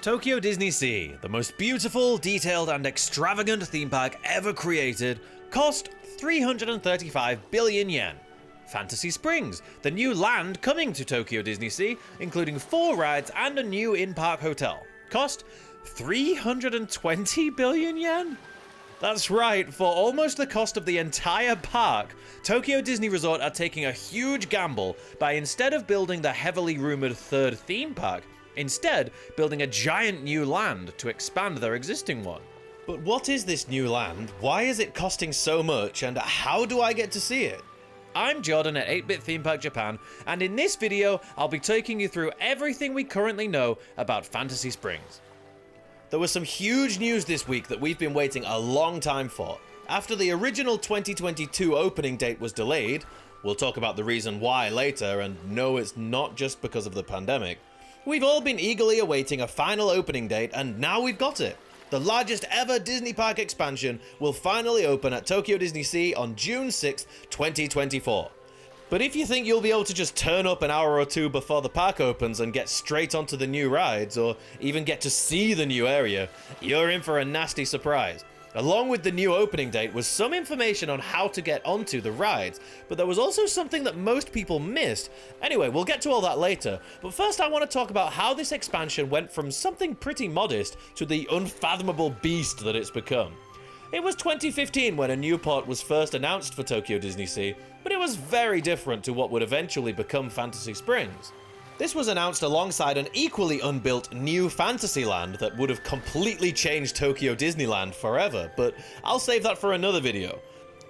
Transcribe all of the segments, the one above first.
Tokyo DisneySea, the most beautiful, detailed and extravagant theme park ever created, cost 335 billion yen. Fantasy Springs, the new land coming to Tokyo DisneySea, including 4 rides and a new in-park hotel, cost 320 billion yen? That's right, for almost the cost of the entire park, Tokyo Disney Resort are taking a huge gamble by, instead of building the heavily rumored third theme park, instead building a giant new land to expand their existing one. But what is this new land, why is it costing so much, and how do I get to see it? I'm Jordan at 8-Bit Theme Park Japan, and in this video I'll be taking you through everything we currently know about Fantasy Springs. There was some huge news this week that we've been waiting a long time for. After the original 2022 opening date was delayed, we'll talk about the reason why later, and no, it's not just because of the pandemic. We've all been eagerly awaiting a final opening date, and now we've got it. The largest ever Disney park expansion will finally open at Tokyo DisneySea on June 6, 2024. But if you think you'll be able to just turn up an hour or two before the park opens and get straight onto the new rides, or even get to see the new area, you're in for a nasty surprise. Along with the new opening date was some information on how to get onto the rides, but there was also something that most people missed. Anyway, we'll get to all that later, but first I want to talk about how this expansion went from something pretty modest to the unfathomable beast that it's become. It was 2015 when a new port was first announced for Tokyo DisneySea, but it was very different to what would eventually become Fantasy Springs. This was announced alongside an equally unbuilt new Fantasyland that would have completely changed Tokyo Disneyland forever, but I'll save that for another video.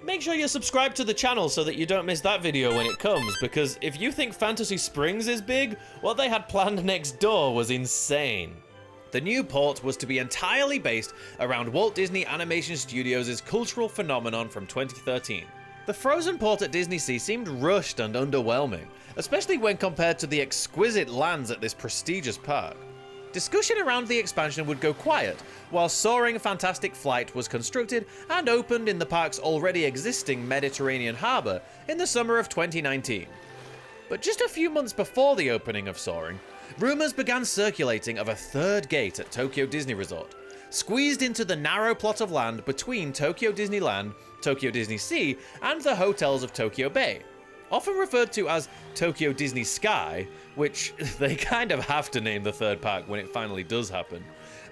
Make sure you're subscribed to the channel so that you don't miss that video when it comes, because if you think Fantasy Springs is big, what they had planned next door was insane. The new port was to be entirely based around Walt Disney Animation Studios' cultural phenomenon from 2013. The Frozen port at DisneySea seemed rushed and underwhelming, especially when compared to the exquisite lands at this prestigious park. Discussion around the expansion would go quiet, while Soaring Fantastic Flight was constructed and opened in the park's already existing Mediterranean harbour in the summer of 2019. But just a few months before the opening of Soaring, rumours began circulating of a third gate at Tokyo Disney Resort, squeezed into the narrow plot of land between Tokyo Disneyland, Tokyo DisneySea, and the hotels of Tokyo Bay. Often referred to as Tokyo Disney Sky, which they kind of have to name the third park when it finally does happen.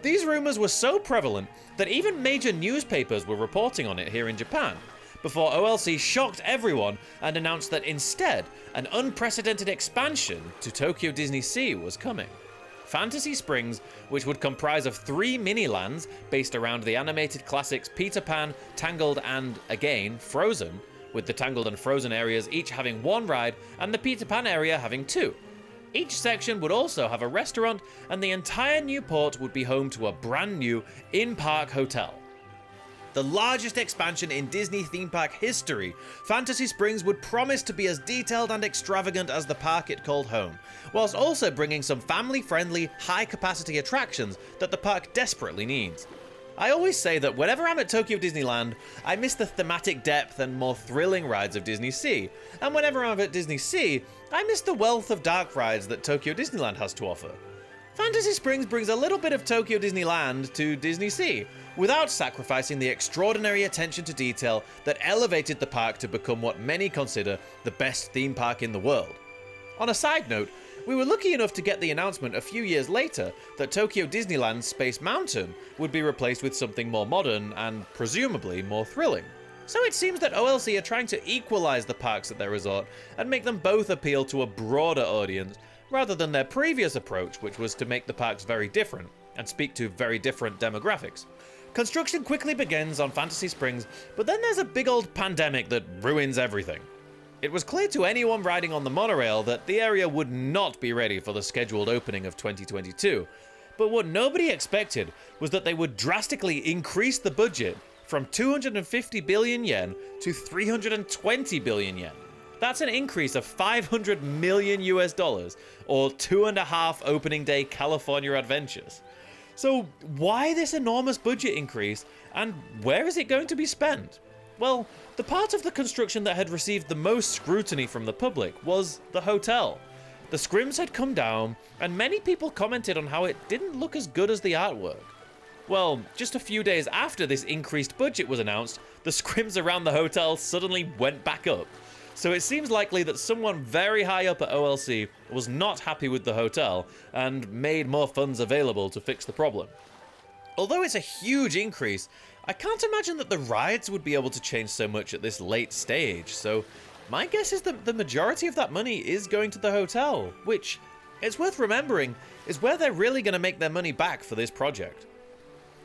These rumours were so prevalent that even major newspapers were reporting on it here in Japan, before OLC shocked everyone and announced that instead, an unprecedented expansion to Tokyo DisneySea was coming. Fantasy Springs, which would comprise of 3 mini-lands based around the animated classics Peter Pan, Tangled and, again, Frozen, with the Tangled and Frozen areas each having 1 ride and the Peter Pan area having 2. Each section would also have a restaurant, and the entire new port would be home to a brand new in-park hotel. The largest expansion in Disney theme park history, Fantasy Springs would promise to be as detailed and extravagant as the park it called home, whilst also bringing some family-friendly, high-capacity attractions that the park desperately needs. I always say that whenever I'm at Tokyo Disneyland, I miss the thematic depth and more thrilling rides of DisneySea, and whenever I'm at DisneySea, I miss the wealth of dark rides that Tokyo Disneyland has to offer. Fantasy Springs brings a little bit of Tokyo Disneyland to DisneySea, without sacrificing the extraordinary attention to detail that elevated the park to become what many consider the best theme park in the world. On a side note, we were lucky enough to get the announcement a few years later that Tokyo Disneyland's Space Mountain would be replaced with something more modern and presumably more thrilling. So it seems that OLC are trying to equalize the parks at their resort and make them both appeal to a broader audience, rather than their previous approach, which was to make the parks very different and speak to very different demographics. Construction quickly begins on Fantasy Springs, but then there's a big old pandemic that ruins everything. It was clear to anyone riding on the monorail that the area would not be ready for the scheduled opening of 2022, but what nobody expected was that they would drastically increase the budget from 250 billion yen to 320 billion yen. That's an increase of $500 million US, or 2.5 opening day California adventures. So why this enormous budget increase, and where is it going to be spent? Well, the part of the construction that had received the most scrutiny from the public was the hotel. The scrims had come down, and many people commented on how it didn't look as good as the artwork. Well, just a few days after this increased budget was announced, the scrims around the hotel suddenly went back up. So it seems likely that someone very high up at OLC was not happy with the hotel and made more funds available to fix the problem. Although it's a huge increase, I can't imagine that the rides would be able to change so much at this late stage, so my guess is that the majority of that money is going to the hotel, which, it's worth remembering, is where they're really going to make their money back for this project.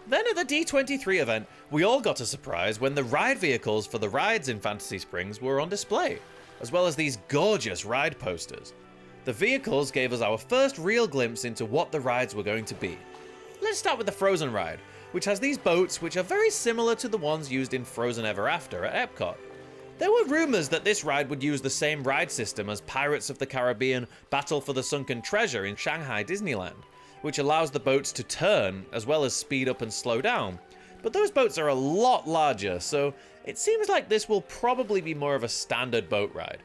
Then at the D23 event, we all got a surprise when the ride vehicles for the rides in Fantasy Springs were on display, as well as these gorgeous ride posters. The vehicles gave us our first real glimpse into what the rides were going to be. Let's start with the Frozen ride, which has these boats which are very similar to the ones used in Frozen Ever After at Epcot. There were rumors that this ride would use the same ride system as Pirates of the Caribbean Battle for the Sunken Treasure in Shanghai Disneyland, which allows the boats to turn as well as speed up and slow down. But those boats are a lot larger, so it seems like this will probably be more of a standard boat ride.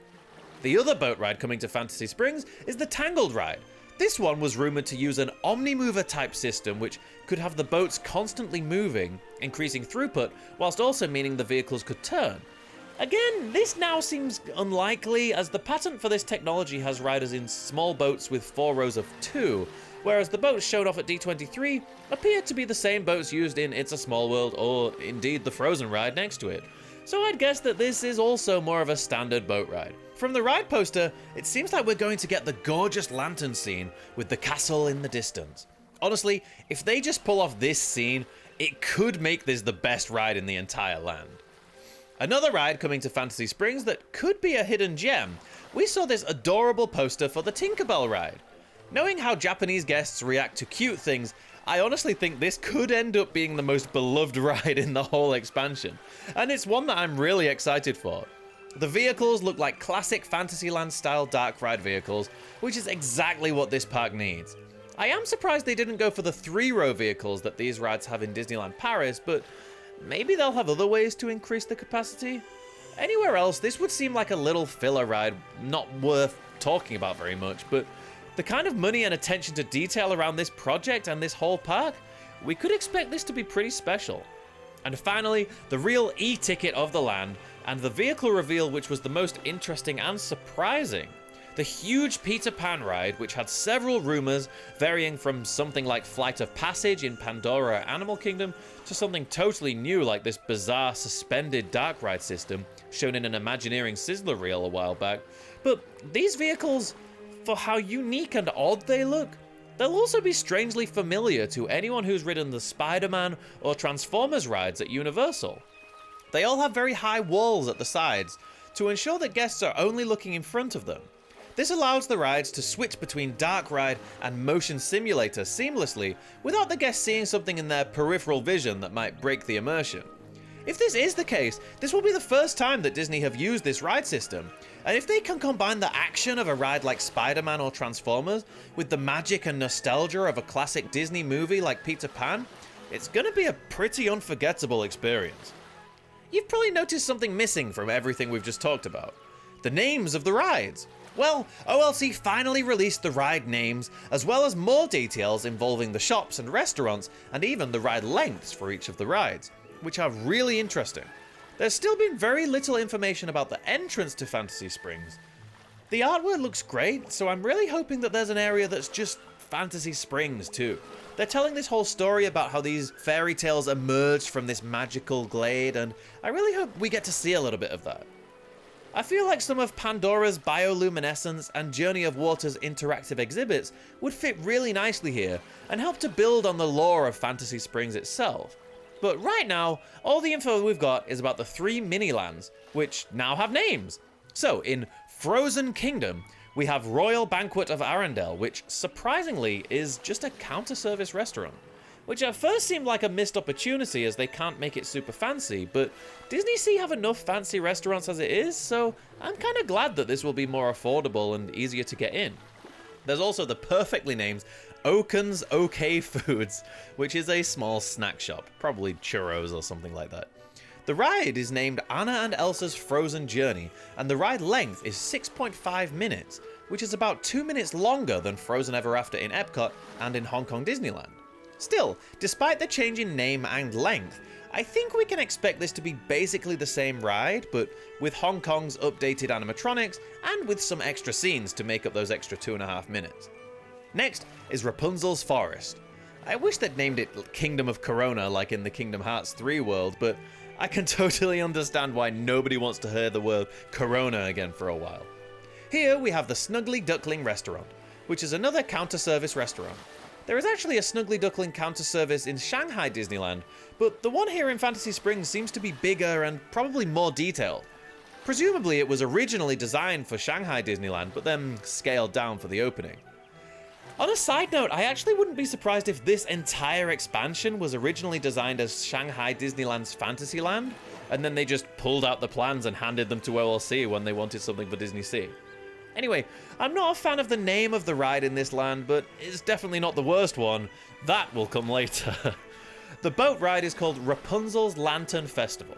The other boat ride coming to Fantasy Springs is the Tangled ride. This one was rumored to use an Omnimover type system which could have the boats constantly moving, increasing throughput, whilst also meaning the vehicles could turn. Again, this now seems unlikely, as the patent for this technology has riders in small boats with 4 rows of 2, whereas the boats shown off at D23 appear to be the same boats used in It's a Small World or indeed the Frozen ride next to it. So I'd guess that this is also more of a standard boat ride. From the ride poster, it seems like we're going to get the gorgeous lantern scene with the castle in the distance. Honestly, if they just pull off this scene, it could make this the best ride in the entire land. Another ride coming to Fantasy Springs that could be a hidden gem. We saw this adorable poster for the Tinkerbell ride. Knowing how Japanese guests react to cute things, I honestly think this could end up being the most beloved ride in the whole expansion, and it's one that I'm really excited for. The vehicles look like classic Fantasyland-style dark ride vehicles, which is exactly what this park needs. I am surprised they didn't go for the 3-row vehicles that these rides have in Disneyland Paris, but maybe they'll have other ways to increase the capacity? Anywhere else, this would seem like a little filler ride, not worth talking about very much, but the kind of money and attention to detail around this project and this whole park, we could expect this to be pretty special. And finally, the real e-ticket of the land, and the vehicle reveal which was the most interesting and surprising. The huge Peter Pan ride, which had several rumors varying from something like Flight of Passage in Pandora Animal Kingdom to something totally new like this bizarre suspended dark ride system shown in an Imagineering Sizzler reel a while back. But these vehicles, for how unique and odd they look, they'll also be strangely familiar to anyone who's ridden the Spider-Man or Transformers rides at Universal. They all have very high walls at the sides to ensure that guests are only looking in front of them. This allows the rides to switch between dark ride and motion simulator seamlessly without the guests seeing something in their peripheral vision that might break the immersion. If this is the case, this will be the first time that Disney have used this ride system, and if they can combine the action of a ride like Spider-Man or Transformers with the magic and nostalgia of a classic Disney movie like Peter Pan, it's going to be a pretty unforgettable experience. You've probably noticed something missing from everything we've just talked about. The names of the rides. Well, OLC finally released the ride names, as well as more details involving the shops and restaurants, and even the ride lengths for each of the rides, which are really interesting. There's still been very little information about the entrance to Fantasy Springs. The artwork looks great, so I'm really hoping that there's an area that's just Fantasy Springs too. They're telling this whole story about how these fairy tales emerged from this magical glade, and I really hope we get to see a little bit of that. I feel like some of Pandora's bioluminescence and Journey of Water's interactive exhibits would fit really nicely here and help to build on the lore of Fantasy Springs itself. But right now, all the info we've got is about the 3 mini-lands, which now have names. So, in Frozen Kingdom, we have Royal Banquet of Arendelle, which surprisingly is just a counter-service restaurant, which at first seemed like a missed opportunity as they can't make it super fancy, but DisneySea have enough fancy restaurants as it is, so I'm kind of glad that this will be more affordable and easier to get in. There's also the perfectly named Oaken's OK Foods, which is a small snack shop, probably churros or something like that. The ride is named Anna and Elsa's Frozen Journey, and the ride length is 6.5 minutes, which is about 2 minutes longer than Frozen Ever After in Epcot and in Hong Kong Disneyland. Still, despite the change in name and length, I think we can expect this to be basically the same ride, but with Hong Kong's updated animatronics and with some extra scenes to make up those extra 2.5 minutes. Next is Rapunzel's Forest. I wish they'd named it Kingdom of Corona like in the Kingdom Hearts 3 world, but I can totally understand why nobody wants to hear the word Corona again for a while. Here we have the Snuggly Duckling Restaurant, which is another counter-service restaurant. There is actually a Snuggly Duckling counter service in Shanghai Disneyland, but the one here in Fantasy Springs seems to be bigger and probably more detailed. Presumably it was originally designed for Shanghai Disneyland, but then scaled down for the opening. On a side note, I actually wouldn't be surprised if this entire expansion was originally designed as Shanghai Disneyland's Fantasyland, and then they just pulled out the plans and handed them to OLC when they wanted something for DisneySea. Anyway, I'm not a fan of the name of the ride in this land, but it's definitely not the worst one. That will come later. The boat ride is called Rapunzel's Lantern Festival.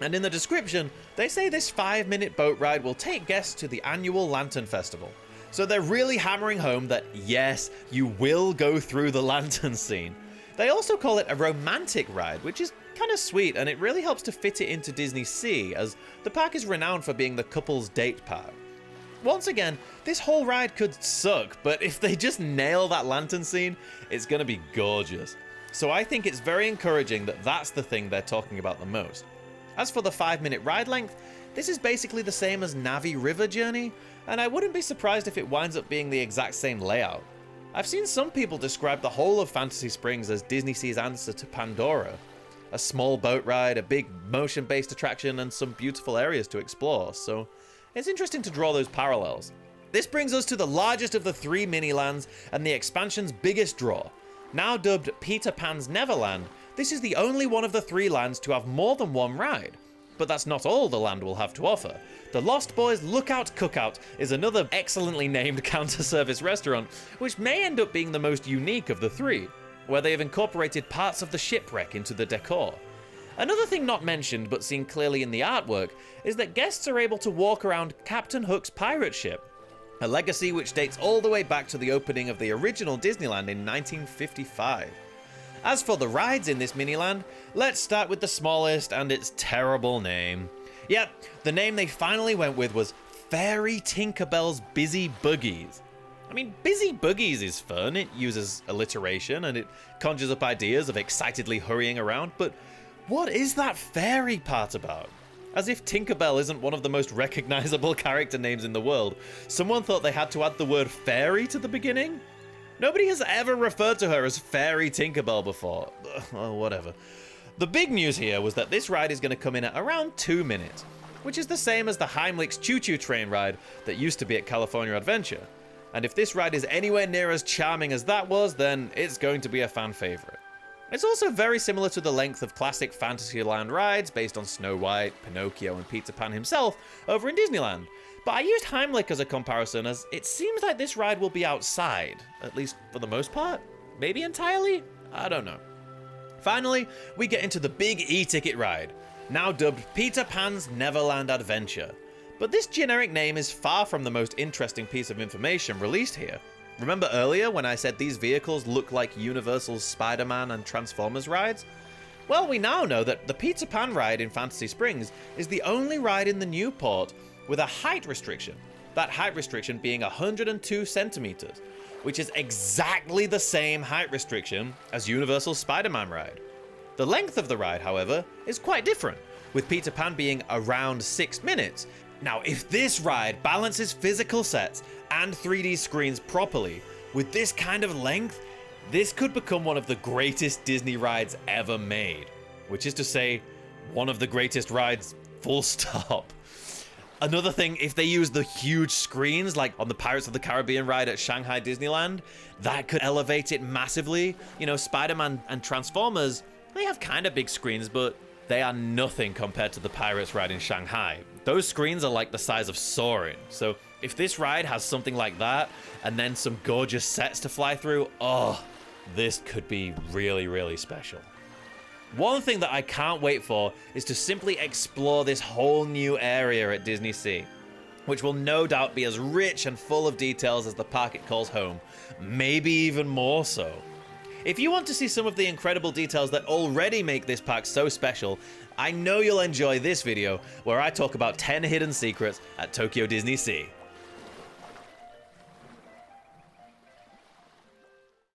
And in the description, they say this 5-minute boat ride will take guests to the annual Lantern Festival. So they're really hammering home that yes, you will go through the lantern scene. They also call it a romantic ride, which is kind of sweet, and it really helps to fit it into DisneySea, as the park is renowned for being the couple's date park. Once again, this whole ride could suck, but if they just nail that lantern scene, it's gonna be gorgeous. So I think it's very encouraging that that's the thing they're talking about the most. As for the 5-minute ride length, this is basically the same as Navi River Journey, and I wouldn't be surprised if it winds up being the exact same layout. I've seen some people describe the whole of Fantasy Springs as DisneySea's answer to Pandora. A small boat ride, a big motion-based attraction, and some beautiful areas to explore, so it's interesting to draw those parallels. This brings us to the largest of the 3 mini-lands and the expansion's biggest draw. Now dubbed Peter Pan's Neverland, this is the only one of the 3 lands to have more than one ride. But that's not all the land will have to offer. The Lost Boys Lookout Cookout is another excellently named counter-service restaurant, which may end up being the most unique of the 3, where they have incorporated parts of the shipwreck into the decor. Another thing not mentioned but seen clearly in the artwork is that guests are able to walk around Captain Hook's pirate ship, a legacy which dates all the way back to the opening of the original Disneyland in 1955. As for the rides in this mini-land, let's start with the smallest and its terrible name. Yep, the name they finally went with was Fairy Tinkerbell's Busy Buggies. I mean, Busy Buggies is fun, it uses alliteration and it conjures up ideas of excitedly hurrying around, but what is that fairy part about? As if Tinkerbell isn't one of the most recognizable character names in the world, someone thought they had to add the word fairy to the beginning? Nobody has ever referred to her as Fairy Tinkerbell before. Oh, whatever. The big news here was that this ride is going to come in at around 2 minutes, which is the same as the Heimlich's Choo Choo Train ride that used to be at California Adventure. And if this ride is anywhere near as charming as that was, then it's going to be a fan favorite. It's also very similar to the length of classic Fantasyland rides based on Snow White, Pinocchio, and Peter Pan himself over in Disneyland. But I used Heimlich as a comparison, as it seems like this ride will be outside, at least for the most part. Maybe entirely? I don't know. Finally, we get into the big e-ticket ride, now dubbed Peter Pan's Neverland Adventure. But this generic name is far from the most interesting piece of information released here. Remember earlier when I said these vehicles look like Universal's Spider-Man and Transformers rides? Well, we now know that the Peter Pan ride in Fantasy Springs is the only ride in the new port with a height restriction, that height restriction being 102 centimeters, which is exactly the same height restriction as Universal's Spider-Man ride. The length of the ride, however, is quite different, with Peter Pan being around 6 minutes. Now, if this ride balances physical sets and 3D screens properly, with this kind of length, this could become one of the greatest Disney rides ever made. Which is to say, one of the greatest rides, full stop. Another thing, if they use the huge screens like on the Pirates of the Caribbean ride at Shanghai Disneyland, that could elevate it massively. You know, Spider-Man and Transformers, they have kind of big screens, but they are nothing compared to the Pirates ride in Shanghai. Those screens are like the size of Soarin'. So if this ride has something like that, and then some gorgeous sets to fly through, oh, this could be really, really special. One thing that I can't wait for is to simply explore this whole new area at DisneySea. which will no doubt be as rich and full of details as the park it calls home, maybe even more so. If you want to see some of the incredible details that already make this park so special, I know you'll enjoy this video where I talk about 10 hidden secrets at Tokyo DisneySea.